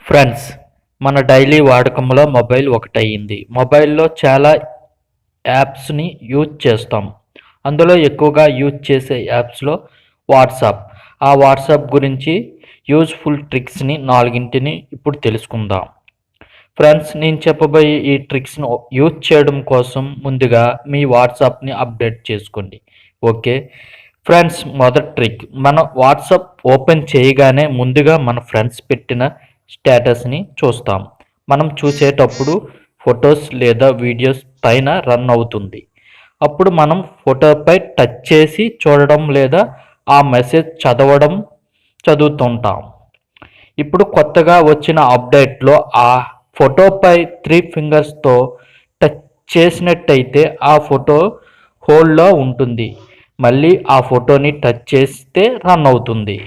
Friends, మన daily వాడకంలో mobile ఒకటయ్యింది. మొబైల్లో చాలా యాప్స్ని యూజ్ చేస్తాం. అందులో ఎక్కువగా యూజ్ చేసే యాప్స్లో వాట్సాప్. ఆ వాట్సాప్ గురించి యూజ్ఫుల్ ట్రిక్స్ని నాలుగింటిని ఇప్పుడు తెలుసుకుందాం. ఫ్రెండ్స్, నేను చెప్పబోయే ఈ ట్రిక్స్ను యూజ్ చేయడం కోసం ముందుగా మీ వాట్సాప్ని అప్డేట్ చేసుకోండి. ఓకే ఫ్రెండ్స్, మొదటి ట్రిక్, మన వాట్సాప్ ఓపెన్ చేయగానే ముందుగా మన ఫ్రెండ్స్ పెట్టిన స్టేటస్ని చూస్తాం. మనం చూసేటప్పుడు ఫొటోస్ లేదా వీడియోస్ పైన రన్ అవుతుంది. అప్పుడు మనం ఫోటోపై టచ్ చేసి చూడడం లేదా ఆ మెసేజ్ చదువుతుంటాం. ఇప్పుడు కొత్తగా వచ్చిన అప్డేట్లో ఆ ఫోటోపై 3 ఫింగర్స్తో టచ్ చేసినట్టయితే ఆ ఫోటో హోల్డ్లో ఉంటుంది. మళ్ళీ ఆ ఫోటోని టచ్ చేస్తే రన్ అవుతుంది.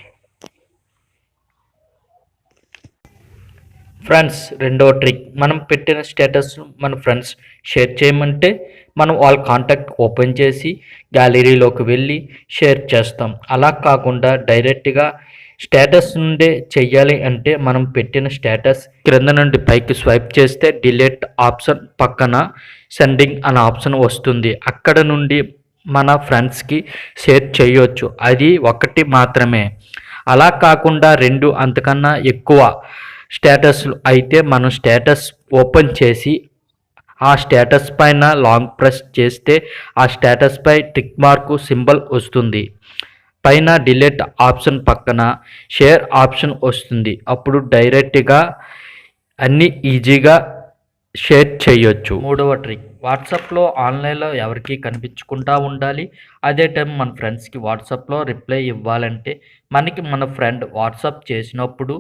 ఫ్రెండ్స్, రెండో ట్రిక్, మనం పెట్టిన స్టేటస్ మన ఫ్రెండ్స్ షేర్ చేయమంటే మనం వాళ్ళ కాంటాక్ట్ ఓపెన్ చేసి గ్యాలరీలోకి వెళ్ళి షేర్ చేస్తాం. అలా కాకుండా డైరెక్ట్గా స్టేటస్ నుండే చెయ్యాలి అంటే మనం పెట్టిన స్టేటస్ క్రింద నుండి పైకి స్వైప్ చేస్తే డిలీట్ ఆప్షన్ పక్కన సెండింగ్ అనే ఆప్షన్ వస్తుంది. అక్కడ నుండి మన ఫ్రెండ్స్కి షేర్ చేయొచ్చు. అది ఒకటి మాత్రమే. అలా కాకుండా 2 అంతకన్నా ఎక్కువ స్టేటస్లు అయితే మనం స్టేటస్ ఓపెన్ చేసి ఆ స్టేటస్ పైన లాంగ్ ప్రెస్ చేస్తే ఆ స్టేటస్పై టిక్ మార్కు సింబల్ వస్తుంది. పైన డిలీట్ ఆప్షన్ పక్కన షేర్ ఆప్షన్ వస్తుంది. అప్పుడు డైరెక్ట్గా అన్నీ ఈజీగా షేర్ చేయొచ్చు. మూడవ ట్రిక్, వాట్సాప్లో ఆన్లైన్లో ఎవరికి కనిపించకుండా ఉండాలి. అదే టైం మన ఫ్రెండ్స్కి వాట్సాప్లో రిప్లై ఇవ్వాలంటే మనకి మన ఫ్రెండ్ వాట్సాప్ చేసినప్పుడు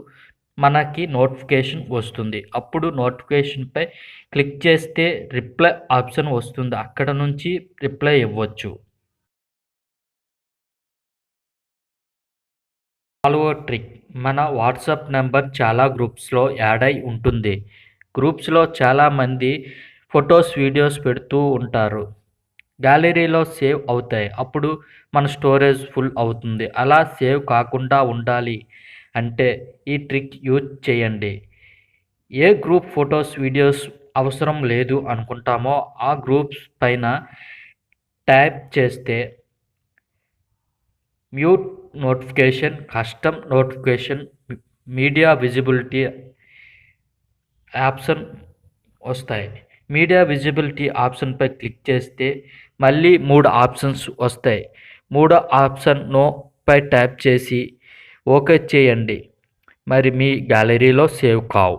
మనకి నోటిఫికేషన్ వస్తుంది. అప్పుడు నోటిఫికేషన్పై క్లిక్ చేస్తే రిప్లై ఆప్షన్ వస్తుంది. అక్కడ నుంచి రిప్లై ఇవ్వచ్చు. నాలుగో ట్రిక్, మన వాట్సాప్ నెంబర్ చాలా గ్రూప్స్లో యాడ్ అయి ఉంటుంది. గ్రూప్స్లో చాలామంది ఫొటోస్ వీడియోస్ పెడుతూ ఉంటారు. గ్యాలరీలో సేవ్ అవుతాయి. అప్పుడు మన స్టోరేజ్ ఫుల్ అవుతుంది. అలా సేవ్ కాకుండా ఉండాలి అంటే ఈ ట్రిక్ యూజ్ చేయండి. ఏ గ్రూప్ ఫొటోస్ వీడియోస్ అవసరం లేదు అనుకుంటామో ఆ గ్రూప్స్ పైన ట్యాప్ చేస్తే mute notification, custom notification, media visibility option వస్తాయి. మీడియా విజిబిలిటీ ఆప్షన్పై క్లిక్ చేస్తే మళ్ళీ 3 ఆప్షన్స్ వస్తాయి. 3 ఆప్షన్ నోపై ట్యాప్ చేసి ఓకే చేయండి. మరి మీ గ్యాలరీలో సేవ్ కావు.